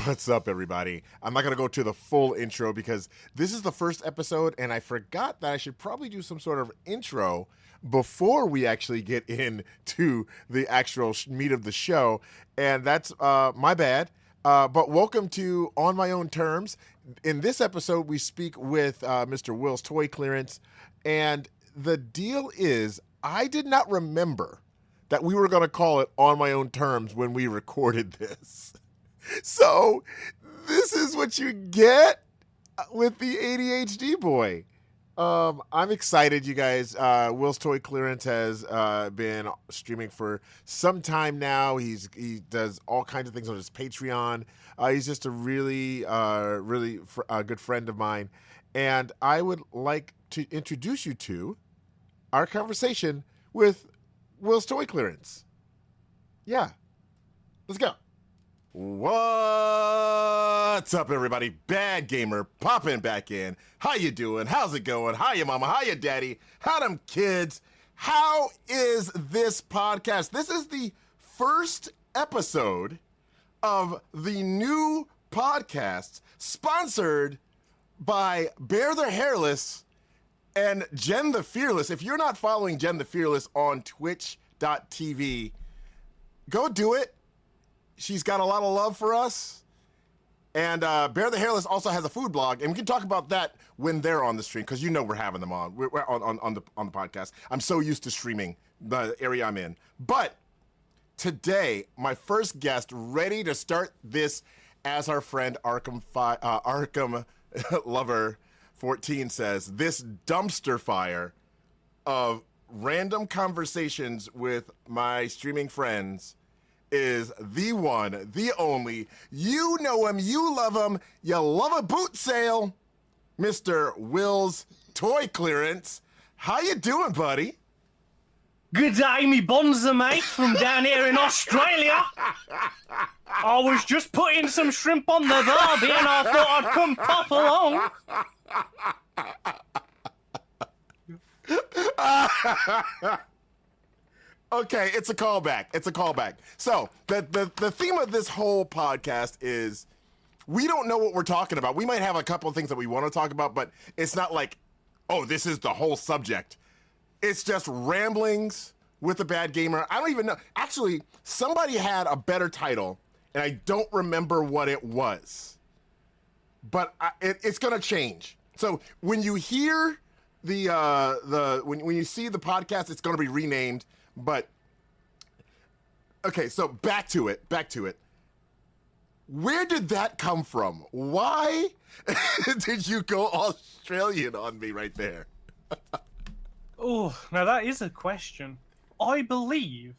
What's up, everybody? I'm not going to go to the full intro because this is the first episode, and I forgot that I should probably do some sort of intro before we actually get into the actual meat of the show, and that's my bad. But welcome to On My Own Terms. In this episode, we speak with Mr. WillsToyClearance, and the deal is I did not remember that we were going to call it On My Own Terms when we recorded this. So this is what you get with the ADHD boy. I'm excited, you guys. WillsToyClearance has been streaming for some time now. He does all kinds of things on his Patreon. He's just a really good friend of mine. And I would like to introduce you to our conversation with WillsToyClearance. Yeah, let's go. What's up, everybody? Bad Gamer popping back in. How you doing? How's it going? Hiya, mama. Hiya, daddy. How them kids? How is this podcast? This is the first episode of the new podcast sponsored by Bear the Hairless and Jen the Fearless. If you're not following Jen the Fearless on twitch.tv, go do it. She's got a lot of love for us. And Bear the Hairless also has a food blog, and we can talk about that when they're on the stream, because you know we're having them on. We're on the podcast. I'm so used to streaming the area I'm in. But today, my first guest, ready to start this, as our friend Arkham Lover 14 says, this dumpster fire of random conversations with my streaming friends is the one, the only. You know him, you love him, you love a boot sale, Mr. WillsToyClearance. How you doing, buddy? Good day, me bonza mate from down here in Australia. I was just putting some shrimp on the barbie and I thought I'd come pop along. Okay, it's a callback. So the theme of this whole podcast is we don't know what we're talking about. We might have a couple of things that we want to talk about, but it's not like, oh, this is the whole subject. It's just ramblings with a bad gamer. I don't even know. Actually, somebody had a better title, and I don't remember what it was. But it's going to change. So when you hear when you see the podcast, it's going to be renamed. But, okay, so back to it. Where did that come from? Why did you go Australian on me right there? Oh, now that is a question. I believe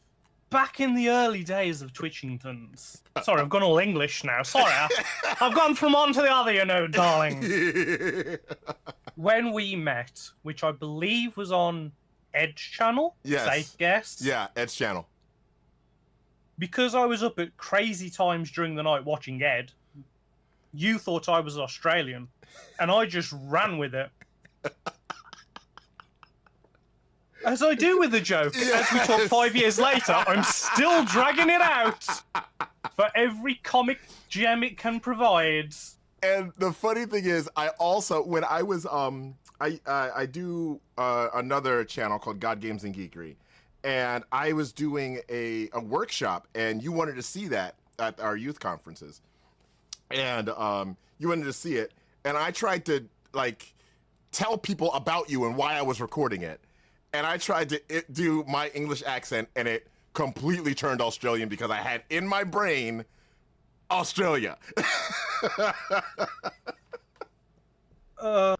back in the early days of Twitchingtons. Sorry, I've gone all English now. Sorry, I've gone from one to the other, you know, darling. When we met, which I believe was on Edge channel? Yes. Safe guess? Yeah, Edge channel. Because I was up at crazy times during the night watching Ed, you thought I was Australian, and I just ran with it. As I do with the joke, yes. As we talk 5 years later, I'm still dragging it out for every comic gem it can provide. And the funny thing is, I also, when I was, I do another channel called God Games and Geekery, and I was doing a workshop, and you wanted to see that at our youth conferences, and you wanted to see it, and I tried to tell people about you and why I was recording it, and I tried to do my English accent, and it completely turned Australian because I had in my brain Australia. Of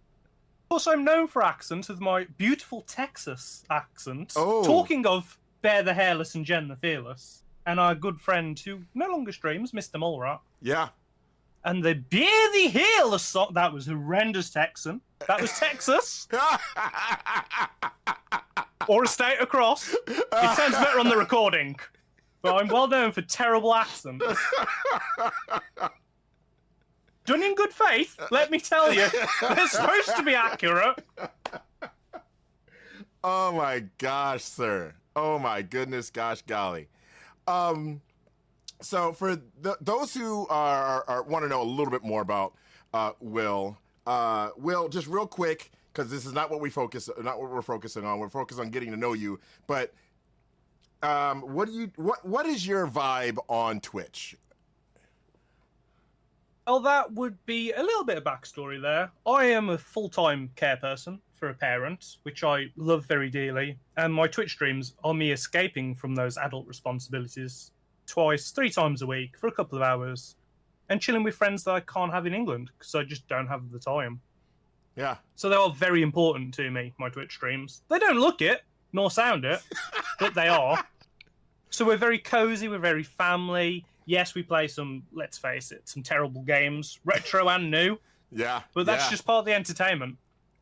course, I'm known for accents with my beautiful Texas accent. Oh. Talking of Bear the Hairless and Jen the Fearless, and our good friend who no longer streams, Mr. Mulrat. Yeah. And the Bear the Hairless song, that was horrendous Texan. That was Texas. Or a state across. It sounds better on the recording. But I'm well known for terrible accents. Done in good faith, let me tell you. They're supposed to be accurate. Oh my gosh, sir. Oh my goodness, gosh golly. So for those who are want to know a little bit more about Will, just real quick, because this is not what we're focusing on. We're focused on getting to know you. But what is your vibe on Twitch? Well, that would be a little bit of backstory there. I am a full-time care person for a parent, which I love very dearly, and my Twitch streams are me escaping from those adult responsibilities twice, 3 times a week for a couple of hours, and chilling with friends that I can't have in England because I just don't have the time. Yeah. So they are very important to me, my Twitch streams. They don't look it, nor sound it, but they are. So we're very cozy, we're very family. Yes, we play some, let's face it, some terrible games, retro and new. Yeah. But that's just part of the entertainment.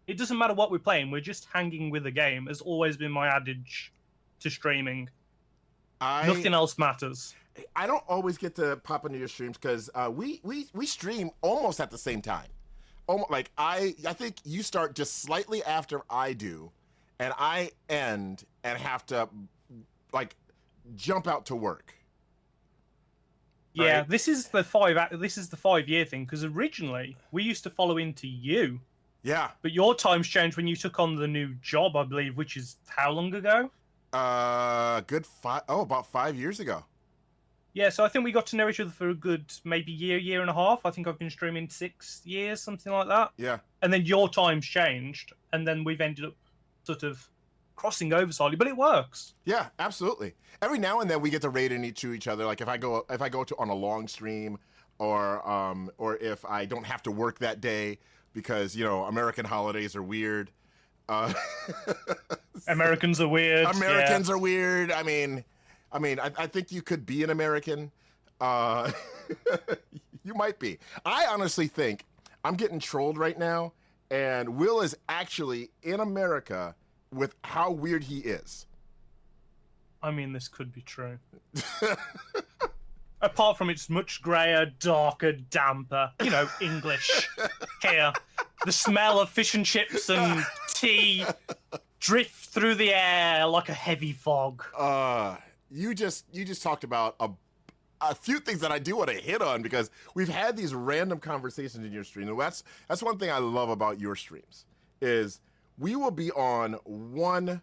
It doesn't matter what we're playing, we're just hanging with the game, has always been my adage to streaming. Nothing else matters. I don't always get to pop into your streams because we stream almost at the same time. Almost, like I think you start just slightly after I do, and I end and have to like jump out to work. Yeah, right? this is the 5-year thing, because originally we used to follow into you. Yeah. But your time's changed when you took on the new job, I believe, which is how long ago? About 5 years ago. Yeah, so I think we got to know each other for a good maybe year and a half. I think I've been streaming 6 years, something like that. Yeah. And then your time's changed, and then we've ended up sort of crossing over slightly, but it works. Yeah, absolutely. Every now and then we get to raid into each other. Like if I go to on a long stream, or if I don't have to work that day because American holidays are weird. Americans are weird. Americans are weird. I mean, I think you could be an American. You might be. I honestly think I'm getting trolled right now, and Will is actually in America with how weird he is. I mean, this could be true. Apart from it's much grayer, darker, damper, English here. The smell of fish and chips and tea drift through the air like a heavy fog. You just talked about a few things that I do want to hit on, because we've had these random conversations in your stream. And that's one thing I love about your streams is we will be on one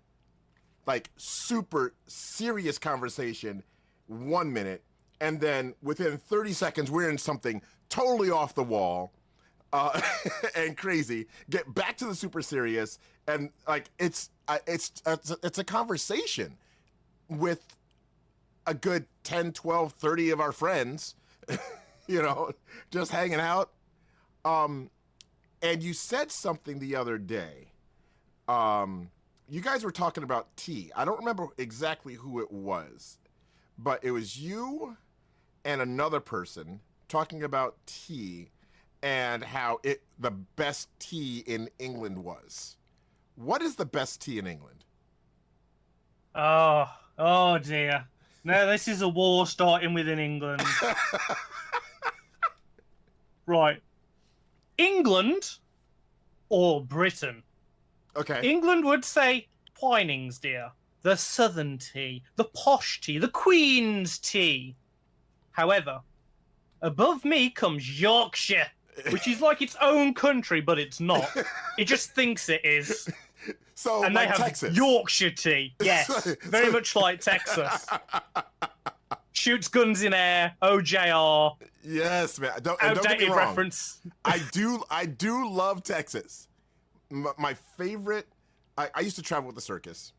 like super serious conversation 1 minute, and then within 30 seconds we're in something totally off the wall and crazy. Get back to the super serious, and like it's a conversation with a good 10, 12, 30 of our friends, just hanging out. And you said something the other day. You guys were talking about tea. I don't remember exactly who it was, but it was you and another person talking about tea and how the best tea in England was. What is the best tea in England? Oh dear. No, this is a war starting within England. Right. England or Britain? Okay. England would say Twinings, dear. The Southern tea, the posh tea, the Queen's tea. However, above me comes Yorkshire, which is like its own country, but it's not. It just thinks it is. So, and like they have Texas. Yorkshire tea. Yes, very much like Texas. Shoots guns in air. OJR. Yes, man. Don't get me Outdated wrong. reference. I do love Texas. My favorite. I used to travel with the circus,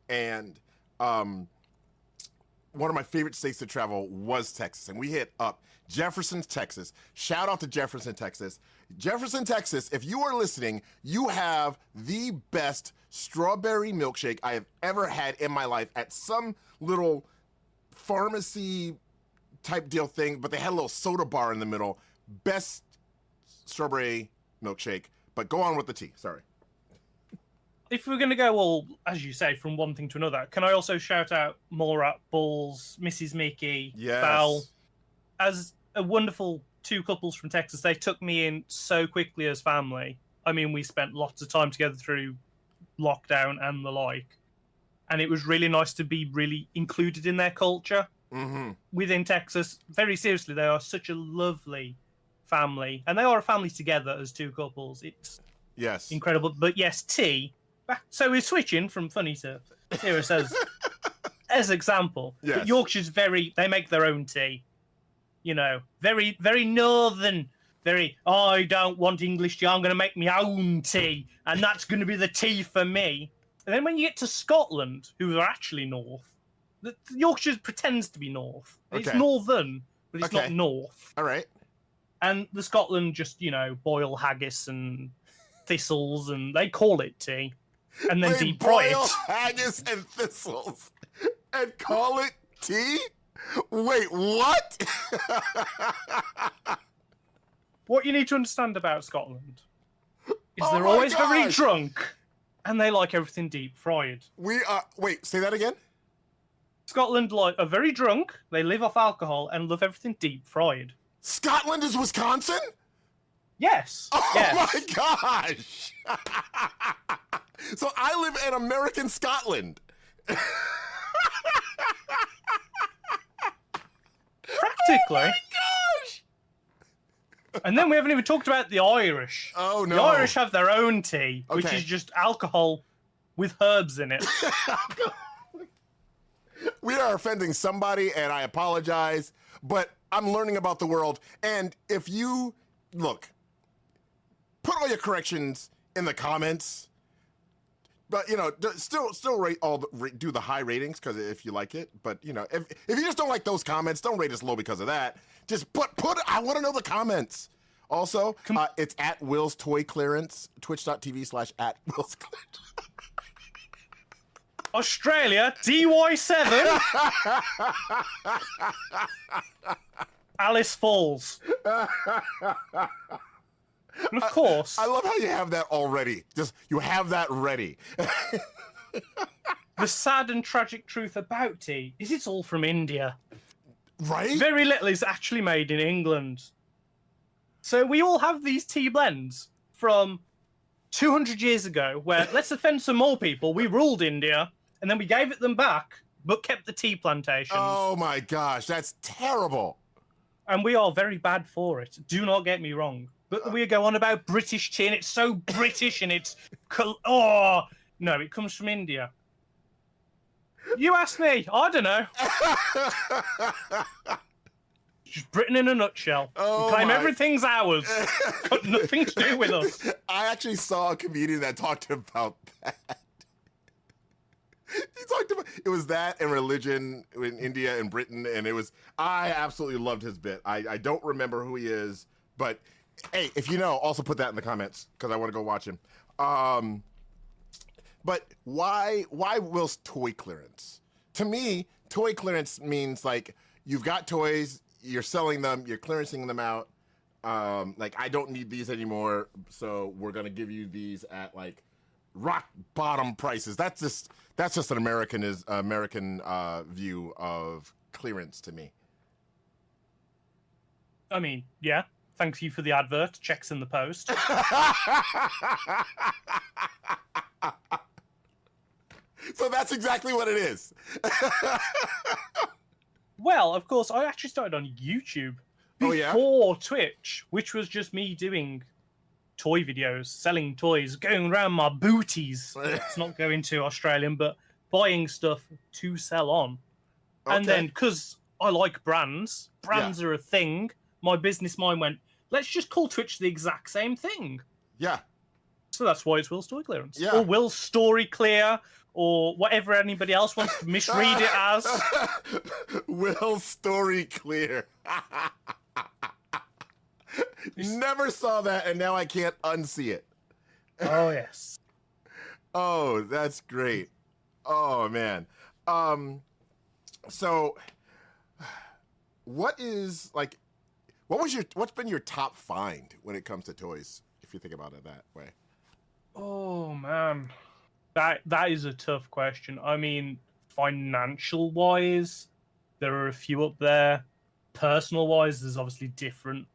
and one of my favorite states to travel was Texas, and we hit up Jefferson, Texas. Shout out to Jefferson, Texas. Jefferson, Texas, if you are listening, you have the best strawberry milkshake I have ever had in my life at some little pharmacy type deal thing, but they had a little soda bar in the middle. Best strawberry milkshake. But go on with the tea. Sorry. If we're going to go all, as you say, from one thing to another, can I also shout out Morat, Bulls, Mrs. Mickey, Yes. Val? As a wonderful two couples from Texas, they took me in so quickly as family. I mean, we spent lots of time together through lockdown and the like. And it was really nice to be really included in their culture. within Texas. Very seriously, they are such a lovely family, and they are a family together as two couples. It's incredible. But yes, tea. So we're switching from funny to serious as example. Yes. But Yorkshire's they make their own tea. You know, very, very northern. Very, I don't want English tea. I'm going to make my own tea, and that's going to be the tea for me. And then when you get to Scotland, who are actually north, Yorkshire pretends to be north. It's northern, but it's not north. All right. And the Scotland just, boil haggis and thistles, and they call it tea, and then deep fry it. Boil haggis and thistles, and call it tea? Wait, what? What you need to understand about Scotland is they're always very drunk, and they like everything deep fried. Wait, say that again? Scotland are very drunk, they live off alcohol, and love everything deep fried. Scotland is Wisconsin? Yes. Oh yes. my gosh! So I live in American Scotland. Practically. Oh my gosh! And then we haven't even talked about the Irish. Oh no. The Irish have their own tea, which is just alcohol with herbs in it. We are offending somebody, and I apologize, but I'm learning about the world. And if you look, put all your corrections in the comments. But still rate do the high ratings because if you like it. But if you just don't like those comments, don't rate us low because of that. Just put. I want to know the comments. Also, it's at WillsToyClearance, twitch.tv/@WillsClearance. Australia, DY7. Alice Falls. And of course. I love how you have that already. You have that ready. The sad and tragic truth about tea is it's all from India. Right? Very little is actually made in England. So we all have these tea blends from 200 years ago where, let's offend some more people, we ruled India and then we gave it them back, but kept the tea plantations. Oh my gosh, that's terrible. And we are very bad for it. Do not get me wrong. But we go on about British tea, and it's so British, and it's... Oh, no, it comes from India. You ask me. I don't know. Just Britain in a nutshell. Oh, we claim everything's ours. Got nothing to do with us. I actually saw a comedian that talked about that. He talked about it was that and religion in India and Britain, and I absolutely loved his bit. I don't remember who he is, but hey, if you know, also put that in the comments because I want to go watch him. But why Will's toy clearance? To me, toy clearance means like you've got toys, you're selling them, you're clearancing them out. Like I don't need these anymore, so we're gonna give you these at like rock bottom prices. That's just an American view of clearance to me. I mean, yeah. Thanks you for the advert. Checks in the post. So that's exactly what it is. Well, of course, I actually started on YouTube before Twitch, which was just me doing toy videos, selling toys, going around my booties. Let's not go into Australian, but buying stuff to sell on. Okay. And then, because I like brands are a thing, my business mind went, let's just call Twitch the exact same thing. Yeah. So that's why it's WillsToyClearance. Yeah. Or WillsToryClear, or whatever anybody else wants to misread it as. WillsToryClear. Never saw that, and now I can't unsee it. Oh, yes. Oh, that's great. Oh, man. So, what's been your top find when it comes to toys, if you think about it that way? Oh, man. That is a tough question. I mean, financial-wise, there are a few up there. Personal-wise, there's obviously different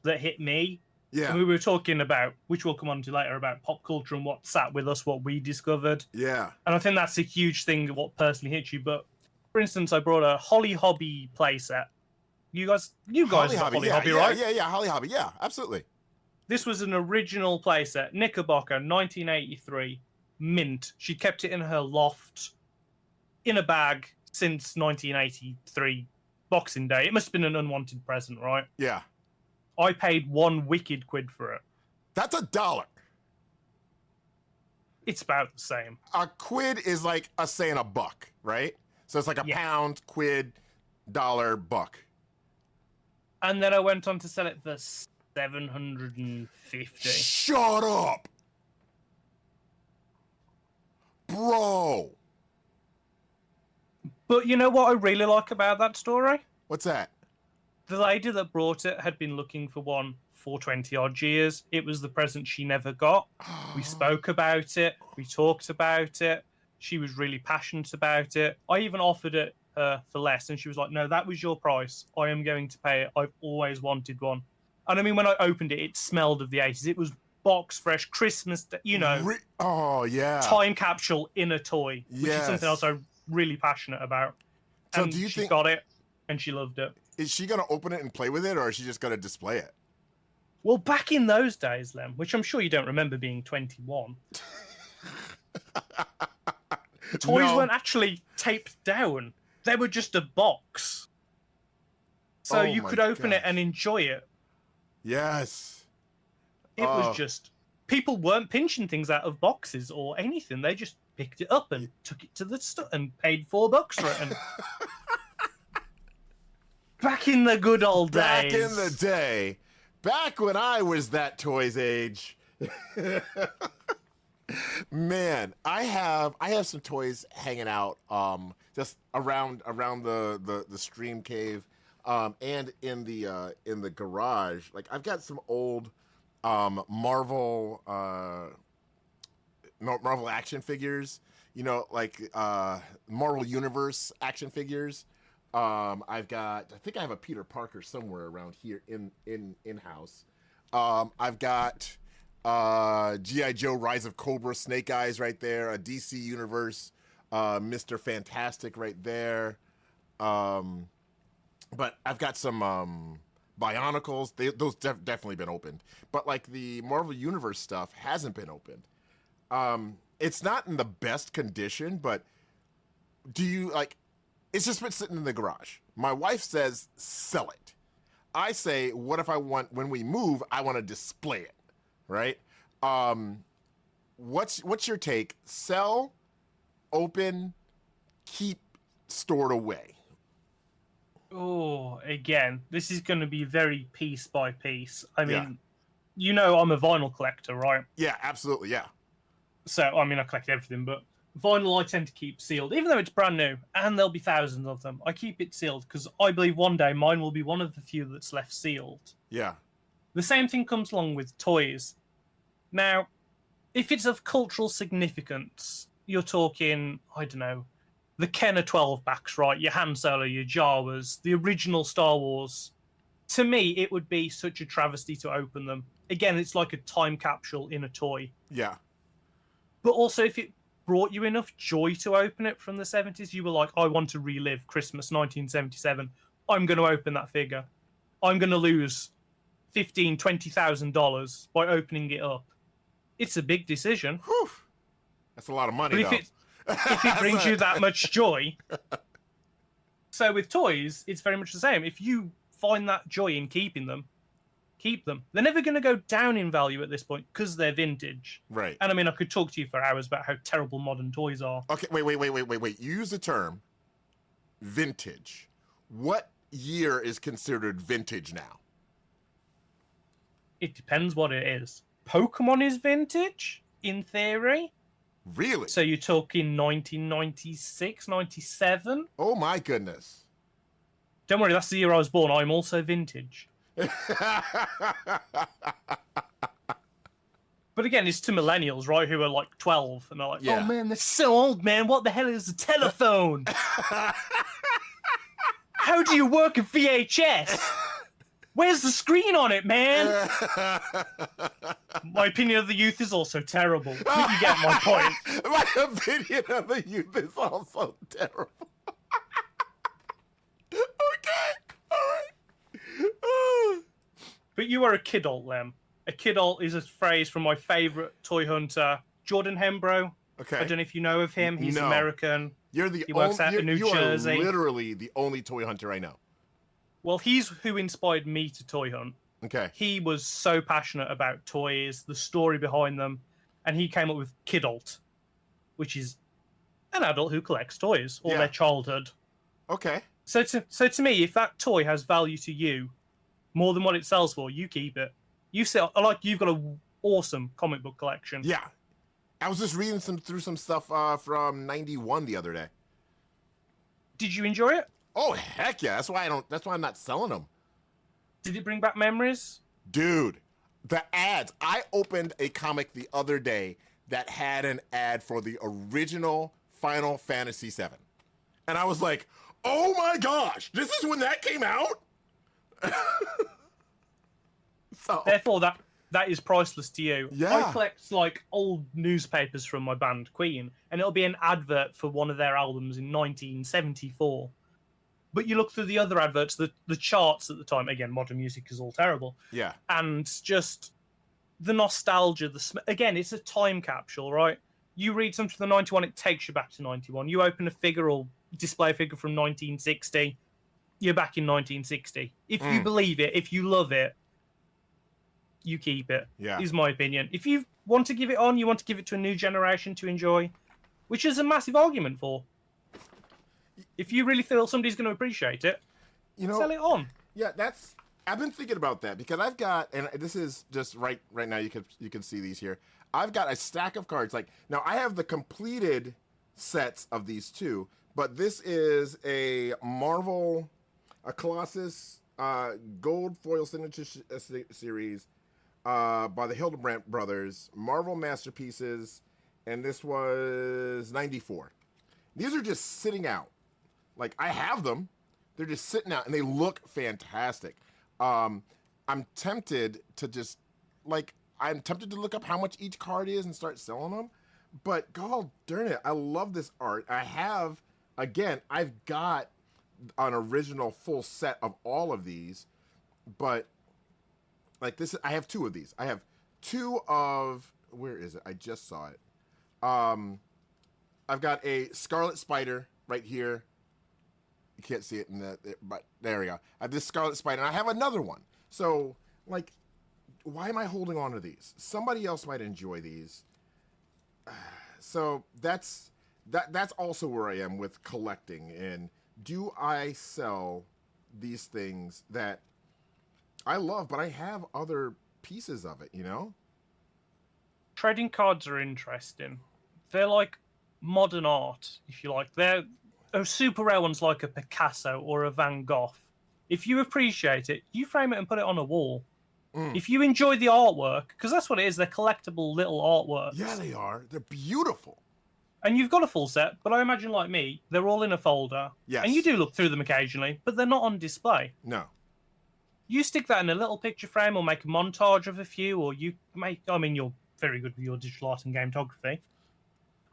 that hit me. Yeah. And we were talking about, which we'll come on to later, about pop culture and what sat with us, what we discovered. Yeah. And I think that's a huge thing, what personally hits you. But For instance, I brought a Holly Hobby playset. You guys know Holly Hobby, right? Yeah, Holly Hobby, yeah, absolutely. This was an original playset, Knickerbocker, 1983, mint. She kept it in her loft, in a bag, since 1983, Boxing Day. It must have been an unwanted present, right? Yeah. I paid £1 wicked quid for it. That's $1. It's about the same. A quid is like us saying a buck, right? So it's like a pound, quid, dollar, buck. And then I went on to sell it for $750. Shut up! Bro! But you know what I really like about that story? What's that? The lady that brought it had been looking for one for 20 odd years. It was the present she never got. We spoke about it. We talked about it. She was really passionate about it. I even offered it her for less, and she was like, no, that was your price. I am going to pay it. I've always wanted one. And I mean, when I opened it, it smelled of the 80s. It was box fresh, Christmas, Oh, yeah. time capsule in a toy, which is something else I'm really passionate about. So and do you she think... got it, and she loved it. Is she going to open it and play with it, or is she just going to display it? Well, back in those days, Lem, which I'm sure you don't remember being 21, toys weren't actually taped down. They were just a box. So you could open it and enjoy it. Yes. It was just... People weren't pinching things out of boxes or anything. They just picked it up and took it to the store and paid $4 for it. And... Back in the good old days. Back in the day. Back when I was that toy's age. Man, I have some toys hanging out just around the stream cave and in the garage. Like, I've got some old Marvel action figures, like Marvel Universe action figures. I think I have a Peter Parker somewhere around here in house. I've got G.I. Joe Rise of Cobra Snake Eyes right there, a DC Universe Mr. Fantastic right there. But I've got some Bionicles. Those definitely been opened. But like the Marvel Universe stuff hasn't been opened. It's not in the best condition, but do you like... It's just been sitting in the garage. My wife says, sell it. I say, what if when we move, I want to display it, right? What's your take? Sell, open, keep, stored away. Oh, again, this is going to be very piece by piece. I mean, I'm a vinyl collector, right? Yeah, absolutely, yeah. So, I mean, I collect everything, but vinyl I tend to keep sealed, even though it's brand new, and there'll be thousands of them. I keep it sealed because I believe one day mine will be one of the few that's left sealed. Yeah. The same thing comes along with toys. Now, if it's of cultural significance, you're talking, I don't know, the Kenner 12 backs, right? Your Han Solo, your Jawas, the original Star Wars. To me, it would be such a travesty to open them. Again, it's like a time capsule in a toy. Yeah. But also, if it brought you enough joy to open it from the 70s, you were like, I want to relive Christmas 1977. I'm going to open that figure. I'm going to lose $15,000, $20,000 by opening it up. It's a big decision. Whew. That's a lot of money, but if it brings you that much joy. So with toys, it's very much the same. If you find that joy in keeping them, keep them. They're never going to go down in value at this point because they're vintage. Right. And I mean, I could talk to you for hours about how terrible modern toys are. Okay, wait. You use the term vintage. What year is considered vintage now? It depends what it is. Pokemon is vintage, in theory. Really? So you're talking 1996, 97? Oh my goodness. Don't worry, that's the year I was born. I'm also vintage. But again, it's to millennials, right, who are like 12, and they're like, oh man, they're so old, man. What the hell is a telephone? How do you work a VHS? Where's the screen on it, man? My opinion of the youth is also terrible. But you get my point. My opinion of the youth is also terrible. But you are a kidult, then. A kidult is a phrase from my favourite toy hunter, Jordan Hembrow. Okay. I don't know if you know of him. He's No. American. You're the He works out in New Jersey. You are literally the only toy hunter I know. Well, he's who inspired me to toy hunt. Okay. He was so passionate about toys, the story behind them, and he came up with kidult, which is an adult who collects toys or their childhood. Okay. So to me, if that toy has value to you more than what it sells for, you keep it. You sell like you've got an awesome comic book collection. Yeah. I was just reading through some stuff from '91 the other day. Did you enjoy it? Oh heck yeah! That's why I'm not selling them. Did it bring back memories? Dude, the ads. I opened a comic the other day that had an ad for the original Final Fantasy VII, and I was like, "Oh my gosh, this is when that came out." So therefore, that is priceless to you. Yeah. I collect like old newspapers from my band Queen, and it'll be an advert for one of their albums in 1974. But you look through the other adverts, the charts at the time. Again, modern music is all terrible. Yeah. And just the nostalgia, again, it's a time capsule, right? You read something from the 91, it takes you back to 91. You open a figure or display a figure from 1960, you're back in 1960. If you believe it, if you love it, you keep it. Yeah. Is my opinion. If you want to give it on, you want to give it to a new generation to enjoy, which is a massive argument for. If you really feel somebody's going to appreciate it, sell it on. Yeah, I've been thinking about that because I've got, and this is just right now. You can see these here. I've got a stack of cards. Like now, I have the completed sets of these two, but this is a Marvel, a Colossus gold foil signature series by the Hildebrandt brothers, Marvel Masterpieces, and this was '94. These are just sitting out. Like, I have them. They're just sitting out, and they look fantastic. I'm tempted to look up how much each card is and start selling them. But, god darn it, I love this art. I've got an original full set of all of these. But, like, I have two of these. I have two of, where is it? I just saw it. I've got a Scarlet Spider right here. You can't see it but there we go. I have this Scarlet Spider, and I have another one. So, like, why am I holding on to these? Somebody else might enjoy these. So that's also where I am with collecting. And do I sell these things that I love, but I have other pieces of it, Trading cards are interesting. They're like modern art, if you like. They're super rare ones like a Picasso or a Van Gogh. If you appreciate it, you frame it and put it on a wall. If you enjoy the artwork, because that's what it is, they're collectible little artworks. Yeah, they are. They're beautiful. And you've got a full set, but I imagine, like me, they're all in a folder. Yes. And you do look through them occasionally, but they're not on display. No. You stick that in a little picture frame or make a montage of a few, or you're very good with your digital art and gametography.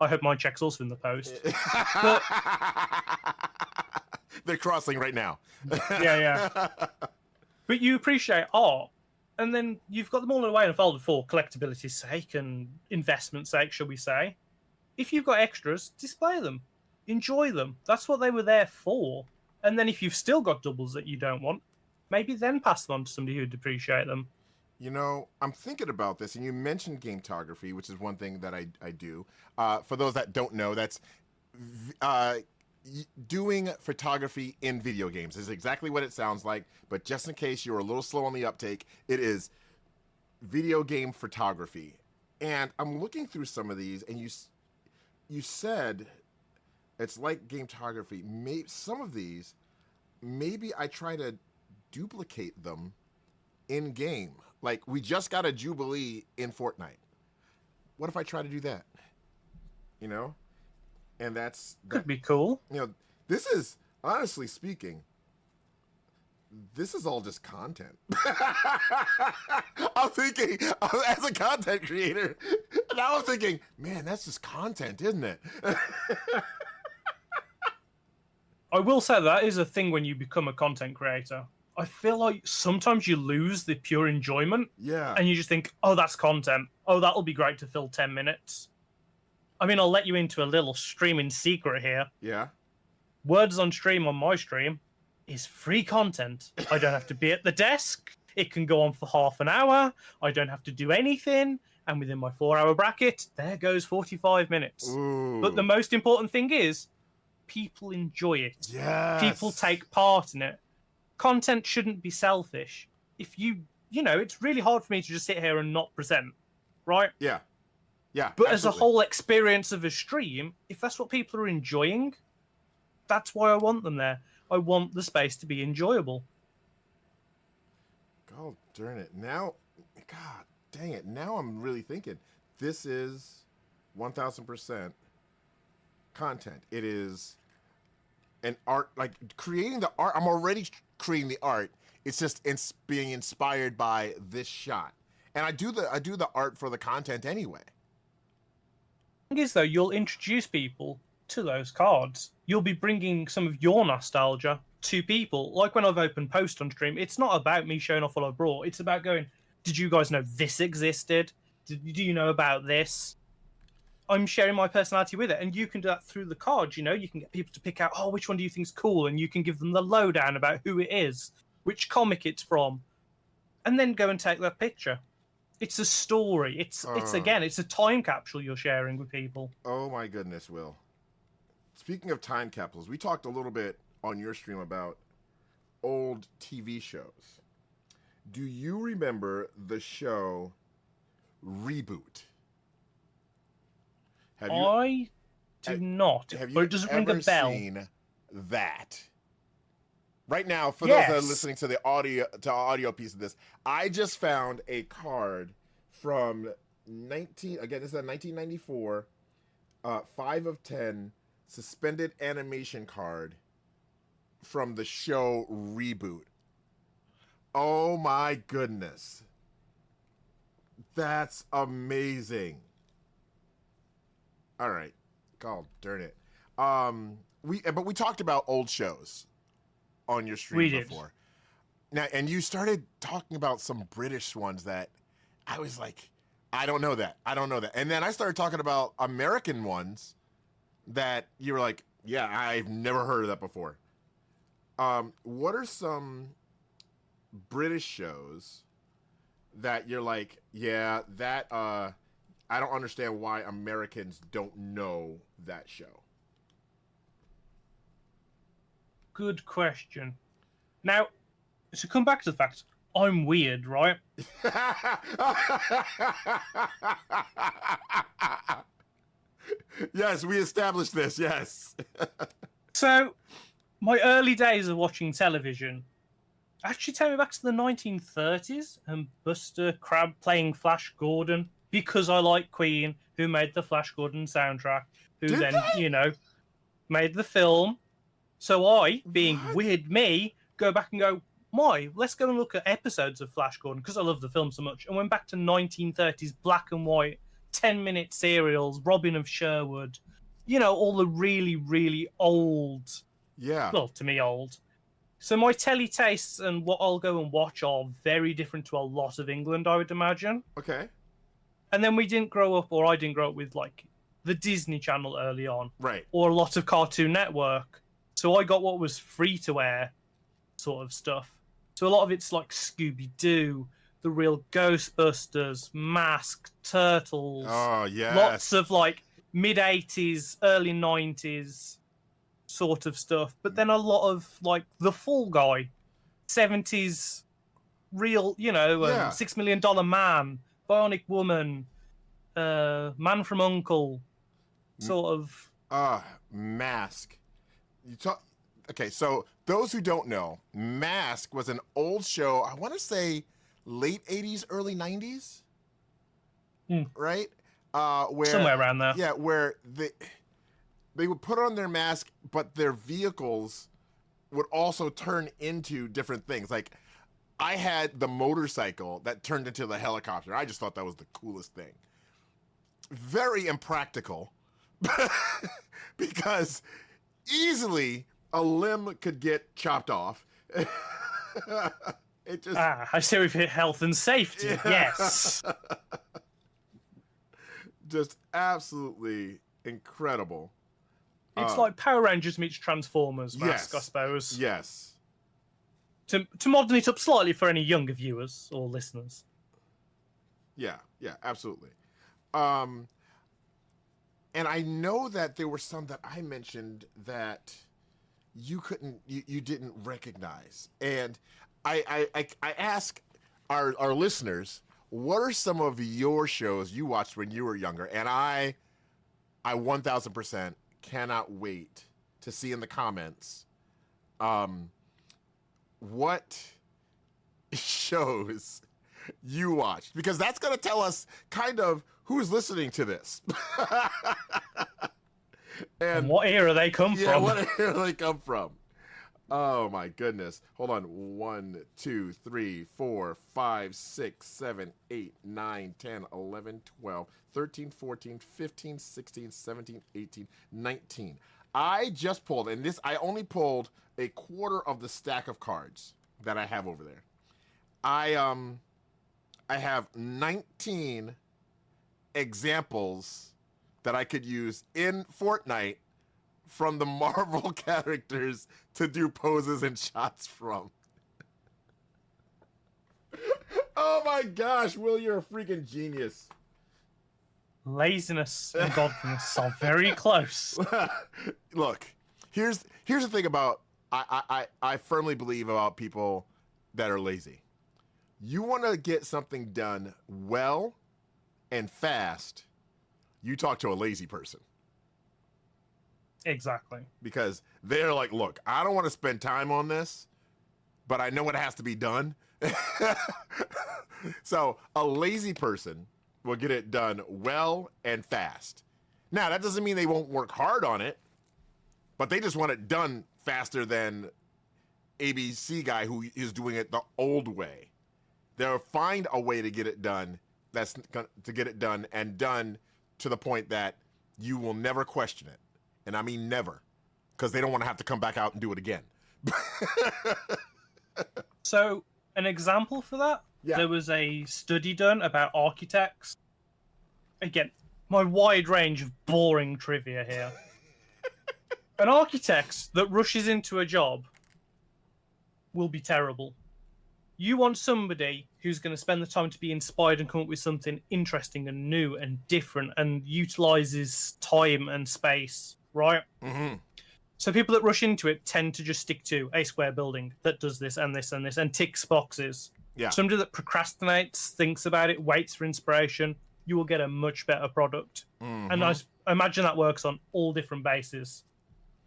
I hope mine checks also in the post. But they're crossing right now. yeah. But you appreciate art, and then you've got them all away in a folder for collectability's sake and investment's sake, shall we say. If you've got extras, display them. Enjoy them. That's what they were there for. And then if you've still got doubles that you don't want, maybe then pass them on to somebody who'd appreciate them. I'm thinking about this, and you mentioned gametography, which is one thing that I do. For those that don't know, that's doing photography in video games. Is exactly what it sounds like, but just in case you're a little slow on the uptake, it is video game photography. And I'm looking through some of these, and you said it's like gametography. Maybe some of these, maybe I try to duplicate them in game. Like, we just got a Jubilee in Fortnite. What if I try to do that? And Could be cool. This is, honestly speaking, this is all just content. I'm thinking, as a content creator, now I'm thinking, man, that's just content, isn't it? I will say that is a thing when you become a content creator. I feel like sometimes you lose the pure enjoyment. Yeah. And you just think, oh, that's content. Oh, that'll be great to fill 10 minutes. I mean, I'll let you into a little streaming secret here. Yeah. Words on stream on my stream is free content. I don't have to be at the desk. It can go on for half an hour. I don't have to do anything. And within my 4-hour bracket, there goes 45 minutes. Ooh. But the most important thing is people enjoy it. Yes. People take part in it. Content shouldn't be selfish. If you know, it's really hard for me to just sit here and not present, right? Yeah. Yeah. But absolutely. as a whole experience of a stream, if that's what people are enjoying, that's why I want them there. I want the space to be enjoyable. God darn it. Now, God dang it. Now I'm really thinking this is 1000% content. It is an art, like creating the art. I'm already creating the art. It's just being inspired by this shot. And I do the art for the content anyway. The thing is, though, you'll introduce people to those cards. You'll be bringing some of your nostalgia to people. Like when I've opened post on stream, it's not about me showing off what I brought. It's about going, did you guys know this existed? Do you know about this? I'm sharing my personality with it. And you can do that through the cards, you know? You can get people to pick out, oh, which one do you think is cool? And you can give them the lowdown about who it is, which comic it's from, and then go and take that picture. It's a story. It's a time capsule you're sharing with people. Oh my goodness, Will. Speaking of time capsules, we talked a little bit on your stream about old TV shows. Do you remember the show Reboot? I do not. Have you But it doesn't ring a ever bell. seen that? Right now, for those that are listening to the audio piece of this, I just found a card from this is a 1994 5 of 10 suspended animation card from the show Reboot. Oh my goodness. That's amazing. All right. God darn it. But we talked about old shows on your stream before. Now, and you started talking about some British ones that I was like, I don't know that. And then I started talking about American ones that you were like, yeah, I've never heard of that before. What are some British shows that you're like, yeah, that I don't understand why Americans don't know that show? Good question. Now, to come back to the fact, I'm weird, right? Yes, we established this, yes. So, my early days of watching television actually take me back to the 1930s and Buster Crabbe playing Flash Gordon because I like Queen, who made the Flash Gordon soundtrack, who made the film. So I, being weird me, go back and go, let's go and look at episodes of Flash Gordon because I love the film so much. And went back to 1930s black and white, 10-minute serials, Robin of Sherwood, all the really, really old. Yeah. Well, to me, old. So my telly tastes and what I'll go and watch are very different to a lot of England, I would imagine. Okay. And then I didn't grow up with, like, the Disney Channel early on. Right. Or a lot of Cartoon Network. So I got what was free-to-air sort of stuff. So a lot of it's like Scooby-Doo, The Real Ghostbusters, Mask, Turtles. Oh, yes. Lots of, like, mid-80s, early 90s sort of stuff. But then a lot of, like, The Fall Guy, 70s real, $6 Million Man, Bionic Woman, Man from U.N.C.L.E., sort of. Mask. Okay, so those who don't know, Mask was an old show, I want to say late 80s, early 90s, right? Where Somewhere around there. Yeah, where they would put on their mask, but their vehicles would also turn into different things. Like, I had the motorcycle that turned into the helicopter. I just thought that was the coolest thing. Very impractical, because easily a limb could get chopped off. It just I see we've hit health and safety. Yeah. Yes. just absolutely incredible. It's like Power Rangers meets Transformers mask, Yes. I suppose. Yes. To modern it up slightly for any younger viewers or listeners. Yeah, absolutely. And I know that there were some that I mentioned that you didn't recognize. And I ask our listeners, what are some of your shows you watched when you were younger? And I 1000% cannot wait to see in the comments what shows you watched, because that's going to tell us kind of who's listening to this. And what era they come yeah, from. what era they come from. Oh my goodness. Hold on. 1, 2, 3, 4, 5, 6, 7, 8, 9, 10, 11, 12, 13, 14, 15, 16, 17, 18, 19. I just pulled, and I only pulled a quarter of the stack of cards that I have over there. I have 19 examples that I could use in Fortnite from the Marvel characters to do poses and shots from. Oh my gosh, Will, you're a freaking genius. Laziness and godliness are very close. Look, here's the thing about I firmly believe about people that are lazy. You want to get something done well and fast, you talk to a lazy person. Exactly. Because they're like, look, I don't want to spend time on this, but I know it has to be done. So a lazy person will get it done well and fast. Now, that doesn't mean they won't work hard on it, but they just want it done faster than ABC guy who is doing it the old way. They'll find a way to get it done, and done to the point that you will never question it. And I mean never, because they don't want to have to come back out and do it again. So, an example for that, Yeah. there was a study done about architects. Again, my wide range of boring trivia here. An architect that rushes into a job will be terrible. You want somebody who's going to spend the time to be inspired and come up with something interesting and new and different and utilizes time and space, right? Mm-hmm. So people that rush into it tend to just stick to a square building that does this and this and this and ticks boxes. Yeah. Somebody that procrastinates, thinks about it, waits for inspiration, you will get a much better product. Mm-hmm. And I imagine that works on all different bases.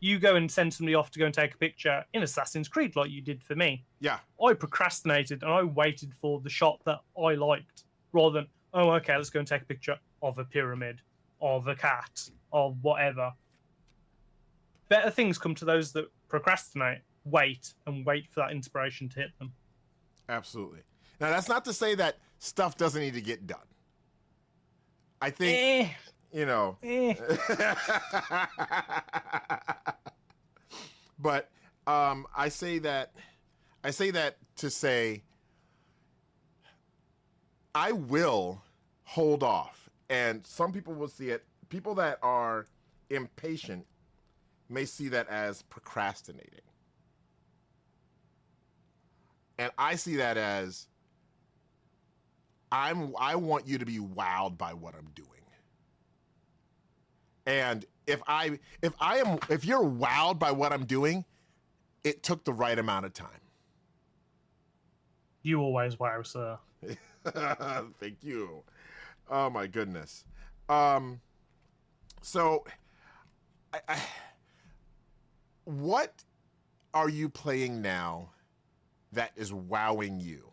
You go and send somebody off to go and take a picture in Assassin's Creed like you did for me. Yeah. I procrastinated and I waited for the shot that I liked rather than, oh, okay, let's go and take a picture of a pyramid, of a cat, of whatever. Better things come to those that procrastinate, wait for that inspiration to hit them. Absolutely. Now, that's not to say that stuff doesn't need to get done. I think, you know. But I say that to say I will hold off. And some people will see it. People that are impatient may see that as procrastinating. And I see that as I want you to be wowed by what I'm doing. And if you're wowed by what I'm doing, it took the right amount of time. You always wow, sir. Thank you. Oh my goodness. So what are you playing now that is wowing you?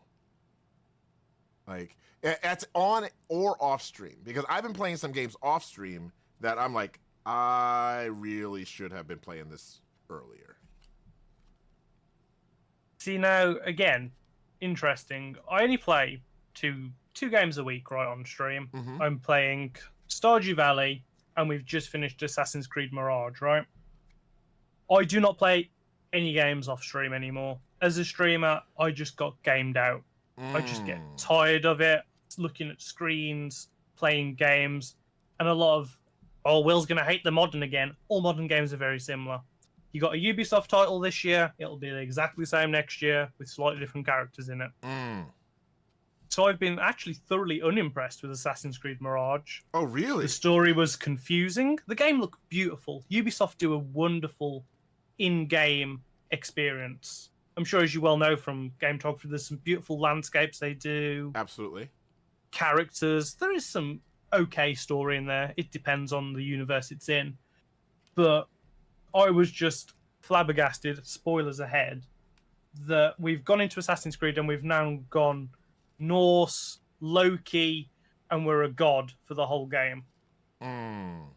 Like, that's on or off stream? Because I've been playing some games off stream that I'm like, I really should have been playing this earlier. See, now, again, interesting. I only play two games a week, right, on stream. Mm-hmm. I'm playing Stardew Valley, and we've just finished Assassin's Creed Mirage, right? I do not play any games off stream anymore. as a streamer, I just got gamed out. I just get Mm. tired of it, looking at screens, playing games, and a lot of, oh, Will's going to hate the modern again. All modern games are very similar. You got a Ubisoft title this year, it'll be exactly the same next year with slightly different characters in it. Mm. So I've been actually thoroughly unimpressed with Assassin's Creed Mirage. Oh, really? The story was confusing. The game looked beautiful. Ubisoft do a wonderful in-game experience. I'm sure, as you well know from Game Talk, there's some beautiful landscapes they do. Absolutely. Characters. There is some okay story in there. It depends on the universe it's in. But I was just flabbergasted, spoilers ahead, that we've gone into Assassin's Creed and we've now gone Norse, Loki, and we're a god for the whole game. Mm.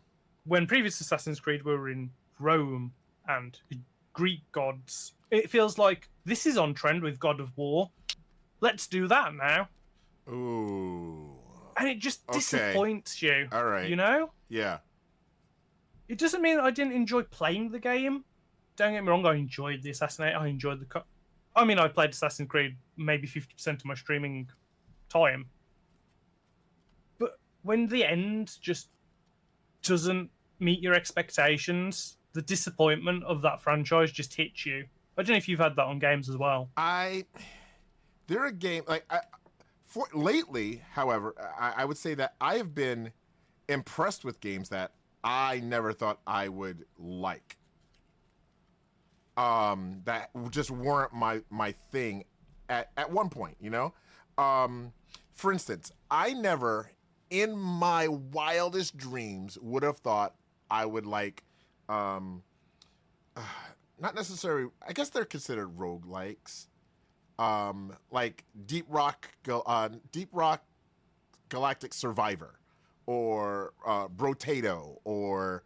When previous Assassin's Creed we were in Rome and Greek gods, it feels like this is on trend with God of War. Let's do that now. Ooh. And it just Okay. disappoints you. All right. You know? Yeah. It doesn't mean that I didn't enjoy playing the game. Don't get me wrong, I enjoyed the Assassinate. I enjoyed the... I mean, I played Assassin's Creed maybe 50% of my streaming time. But when the end just doesn't meet your expectations, the disappointment of that franchise just hits you. I don't know if you've had that on games as well. They're a game for lately. However, I would say that I have been impressed with games that I never thought I would like. That just weren't my thing at one point, you know? For instance, I never in my wildest dreams would have thought I would like not necessarily, I guess they're considered roguelikes. Like Deep Rock Galactic Survivor, or Brotato, or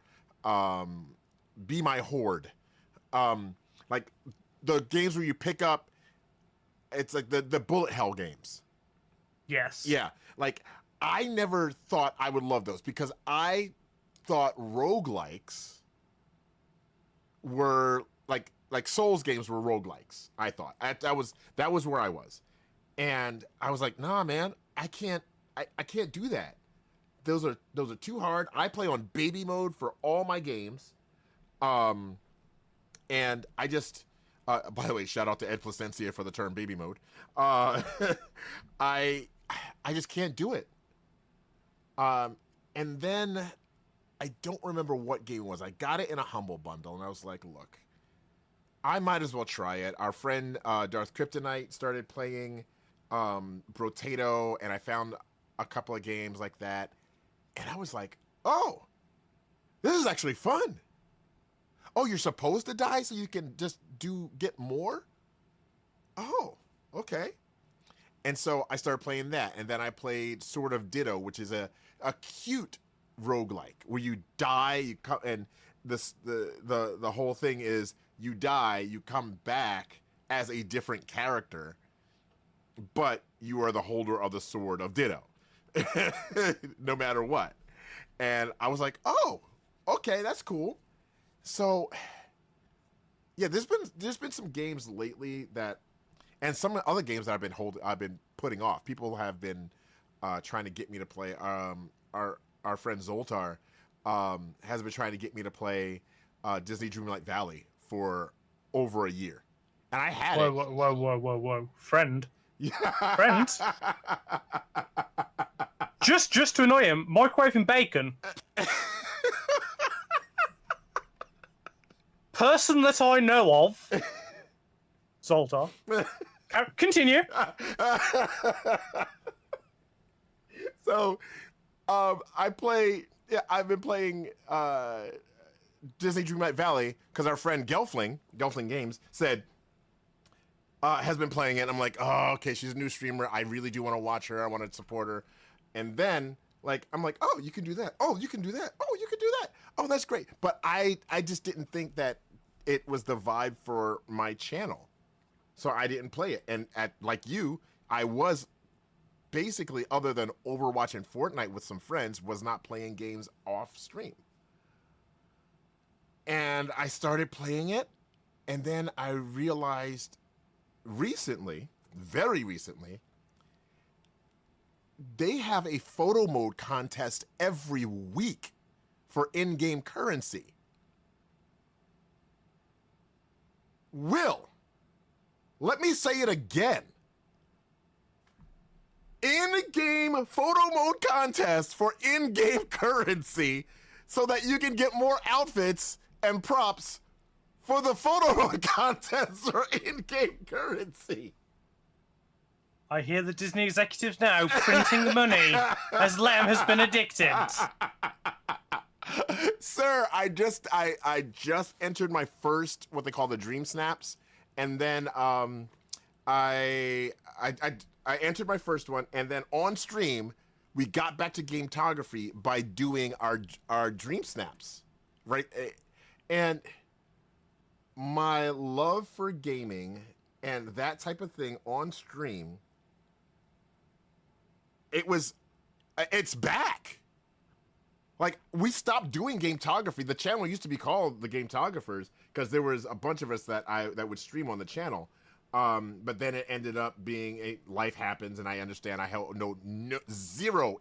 Be My Horde. Like the games where you pick up, it's like the bullet hell games. Yes. Yeah, like I never thought I would love those because I thought roguelikes were like Souls games were roguelikes. I thought that was where I was, and I was like, nah, man, I can't do that. Those are too hard. I play on baby mode for all my games. And I just, by the way, shout out to Ed Placencia for the term baby mode. I just can't do it. And then I don't remember what game it was. I got it in a Humble Bundle, and I was like, look, I might as well try it. Our friend Darth Kryptonite started playing Brotato, and I found a couple of games like that, and I was like, oh, this is actually fun. Oh, you're supposed to die so you can just get more? Oh, okay. And so I started playing that, and then I played Sword of Ditto, which is a cute roguelike where you die, you come, and the whole thing is you die, you come back as a different character, but you are the holder of the Sword of Ditto, no matter what. And I was like, oh, okay, that's cool. So, yeah, there's been some games lately that, and some other games that I've been putting off. People have been trying to get me to play. Our friend Zoltar has been trying to get me to play Disney Dreamlight Valley for over a year, and I had it. Whoa, friend. Yeah. Friend. Just to annoy him, microwaving bacon. Person that I know of, Zoltar. Continue. So, I've been playing Disney Dreamlight Valley because our friend Gelfling Games said, has been playing it. I'm like, oh, okay, she's a new streamer. I really do want to watch her. I want to support her. And then, like, I'm like, oh, you can do that. Oh, you can do that. Oh, you can do that. Oh, that's great. But I just didn't think that it was the vibe for my channel. So I didn't play it. And like you, I was basically, other than Overwatch and Fortnite with some friends, was not playing games off stream. And I started playing it, and then I realized recently, very recently, they have a photo mode contest every week for in-game currency. Will, let me say it again. In-game photo mode contest for in-game currency so that you can get more outfits and props for the photo mode contest for in-game currency. I hear the Disney executives now printing the money as Lem has been addicted. Sir, I just entered my first, what they call the Dream Snaps, and then I entered my first one, and then on stream we got back to gametography by doing our Dream Snaps, right? And my love for gaming and that type of thing on stream, it's back. Like, we stopped doing gametography. The channel used to be called the Gametographers because there was a bunch of us that would stream on the channel. But then it ended up being life happens, and I understand. I have zero.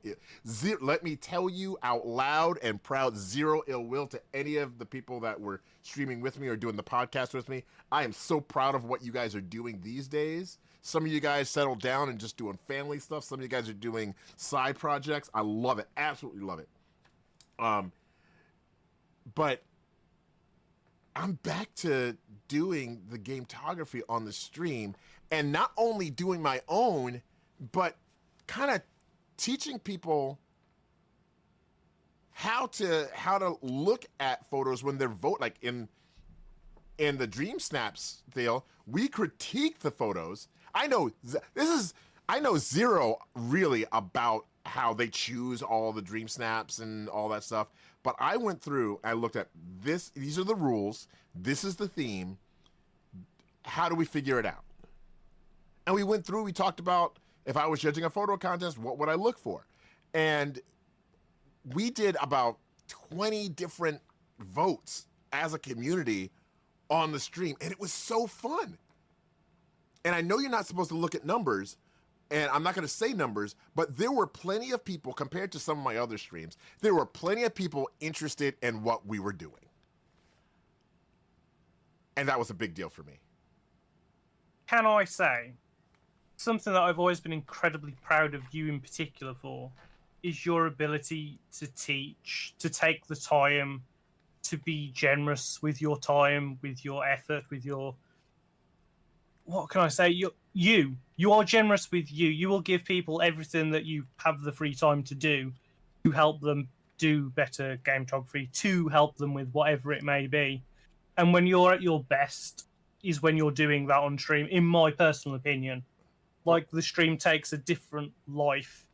Let me tell you out loud and proud, zero ill will to any of the people that were streaming with me or doing the podcast with me. I am so proud of what you guys are doing these days. Some of you guys settled down and just doing family stuff. Some of you guys are doing side projects. I love it. Absolutely love it. But I'm back to doing the gametography on the stream, and not only doing my own, but kind of teaching people how to look at photos when they're like in the Dream Snaps deal. We critique the photos. I know zero really about how they choose all the Dream Snaps and all that stuff. But I went through, I looked at this, these are the rules, this is the theme, how do we figure it out? And we went through, we talked about, if I was judging a photo contest, what would I look for? And we did about 20 different votes as a community on the stream, and it was so fun. And I know you're not supposed to look at numbers, and I'm not going to say numbers, but there were plenty of people, compared to some of my other streams, there were plenty of people interested in what we were doing. And that was a big deal for me. Can I say, something that I've always been incredibly proud of you in particular for is your ability to teach, to take the time, to be generous with your time, with your effort, with your... What can I say? You are generous with you. You will give people everything that you have the free time to do to help them do better gametography, to help them with whatever it may be. And when you're at your best is when you're doing that on stream, in my personal opinion. Like, the stream takes a different life.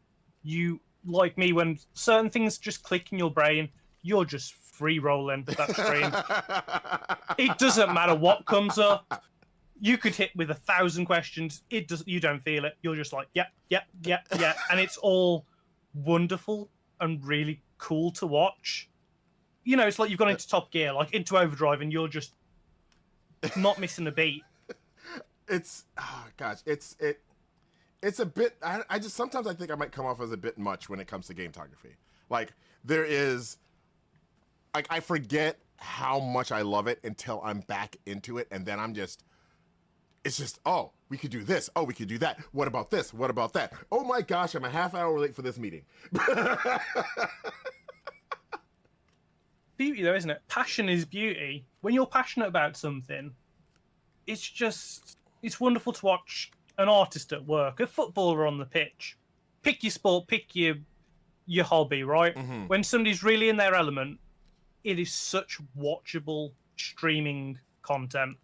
You, like me, when certain things just click in your brain, you're just free rolling that stream. It doesn't matter what comes up. You could hit with 1,000 questions. You don't feel it. You're just like, yep. And it's all wonderful and really cool to watch. You know, it's like you've gone into Top Gear, like into Overdrive, and you're just not missing a beat. It's a bit. I just sometimes I think I might come off as a bit much when it comes to gametography. Like, there is, like, I forget how much I love it until I'm back into it, and then I'm just. It's just, oh, we could do this. Oh, we could do that. What about this? What about that? Oh my gosh, I'm a half hour late for this meeting. Beauty, though, isn't it? Passion is beauty. When you're passionate about something, it's wonderful to watch an artist at work, a footballer on the pitch. Pick your sport, pick your hobby, right? Mm-hmm. When somebody's really in their element, it is such watchable streaming content.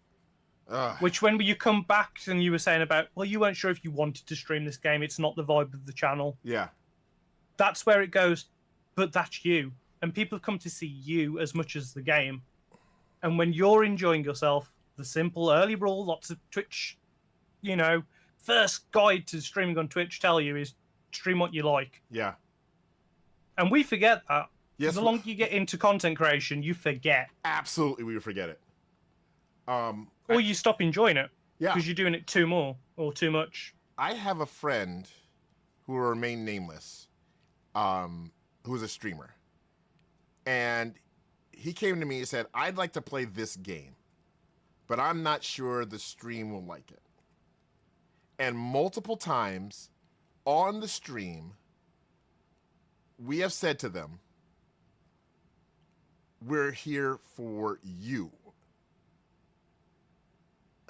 Which, when you come back and you were saying about, well, you weren't sure if you wanted to stream this game, it's not the vibe of the channel. Yeah. That's where it goes, but that's you. And people have come to see you as much as the game. And when you're enjoying yourself, the simple early rule, lots of Twitch, first guide to streaming on Twitch tell you is stream what you like. Yeah. And we forget that. Yes. The longer you get into content creation, you forget. Absolutely, we forget it. Or you stop enjoying it. Yeah. Because you're doing it too much. I have a friend who will remain nameless, who's a streamer. And he came to me and said, I'd like to play this game, but I'm not sure the stream will like it. And multiple times on the stream, we have said to them, we're here for you.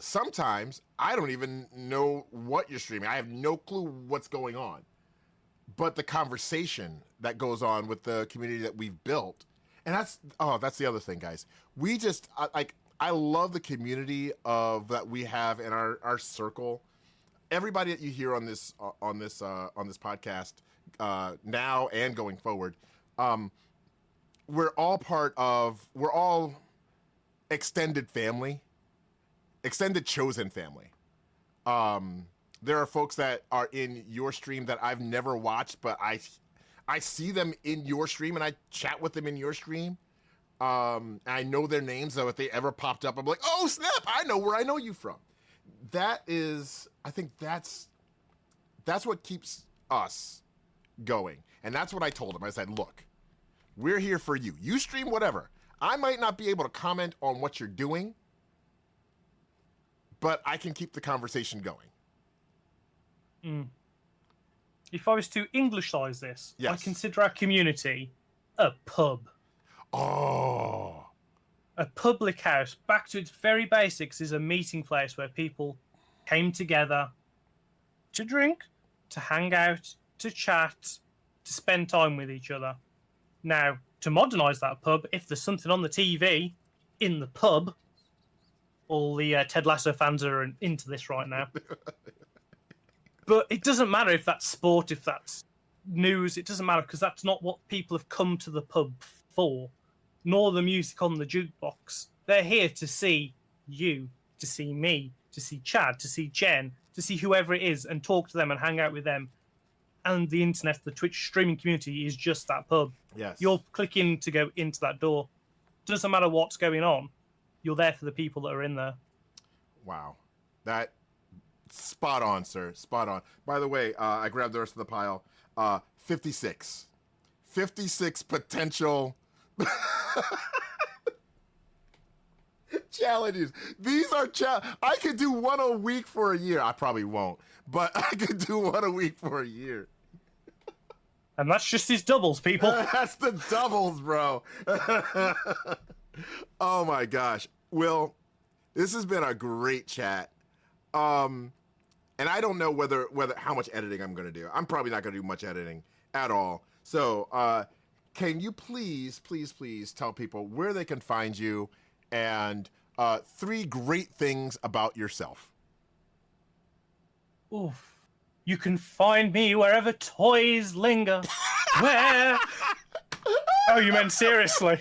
Sometimes I don't even know what you're streaming. I have no clue what's going on. But the conversation that goes on with the community that we've built, and that's the other thing, guys. We just I love the community that we have in our circle. Everybody that you hear on this podcast now and going forward, we're all extended family, extended chosen family. There are folks that are in your stream that I've never watched, but I see them in your stream and I chat with them in your stream. And I know their names, so if they ever popped up, I'm like, oh snap, I know where I know you from. I think that's what keeps us going. And that's what I told him. I said, look, we're here for you. You stream whatever. I might not be able to comment on what you're doing, but I can keep the conversation going. If I was to Englishize this, yes. I consider our community a pub. Oh. A public house, back to its very basics, is a meeting place where people came together to drink, to hang out, to chat, to spend time with each other. Now, to modernise that pub, if there's something on the TV in the pub, all the Ted Lasso fans are into this right now. But it doesn't matter if that's sport, if that's news, it doesn't matter, because that's not what people have come to the pub for, nor the music on the jukebox. They're here to see you, to see me, to see Chad, to see Jen, to see whoever it is, and talk to them and hang out with them. And the internet, the Twitch streaming community is just that pub. Yes. You're clicking to go into that door. Doesn't matter what's going on. You're there for the people that are in there. Wow. That... Spot on, sir. Spot on. By the way, I grabbed the rest of the pile. 56. 56 potential challenges. These are I could do one a week for a year. I probably won't, but I could do one a week for a year. And that's just his doubles, people. That's the doubles, bro. Oh my gosh. Will, this has been a great chat. And I don't know whether how much editing I'm going to do. I'm probably not going to do much editing at all. So, can you please tell people where they can find you and 3 great things about yourself? Oof. You can find me wherever toys linger. Where? Oh, you meant seriously?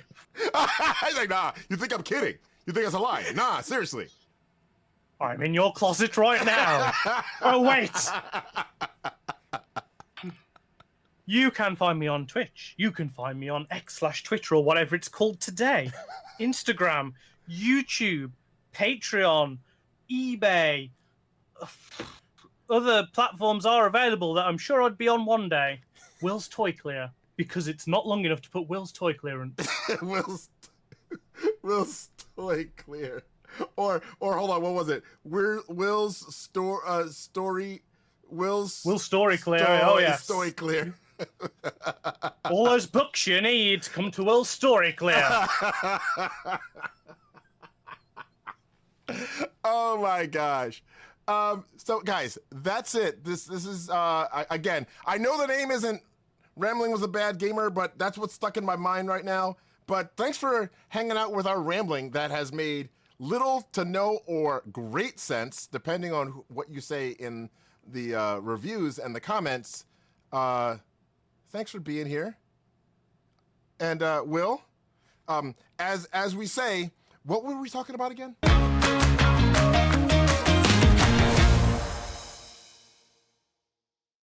I was like, nah, you think I'm kidding? You think it's a lie? Nah, seriously. I'm in your closet right now. Oh, wait. You can find me on Twitch. You can find me on X/Twitter or whatever it's called today. Instagram, YouTube, Patreon, eBay. Other platforms are available that I'm sure I'd be on one day. Will's Toy Clear, because it's not long enough to put Will's Toy Clearance. Will's Toy Clear. Or hold on, what was it? Will's Story Clear. Oh yeah. Story Clear. All those books you need come to Will's Story Clear. Oh my gosh. So guys, that's it. This is again, I know the name isn't Rambling Was a Bad Gamer, but that's what's stuck in my mind right now. But thanks for hanging out with our rambling that has made little to no or great sense, depending on what you say in the reviews and the comments. Thanks for being here. And Will, as we say, what were we talking about again?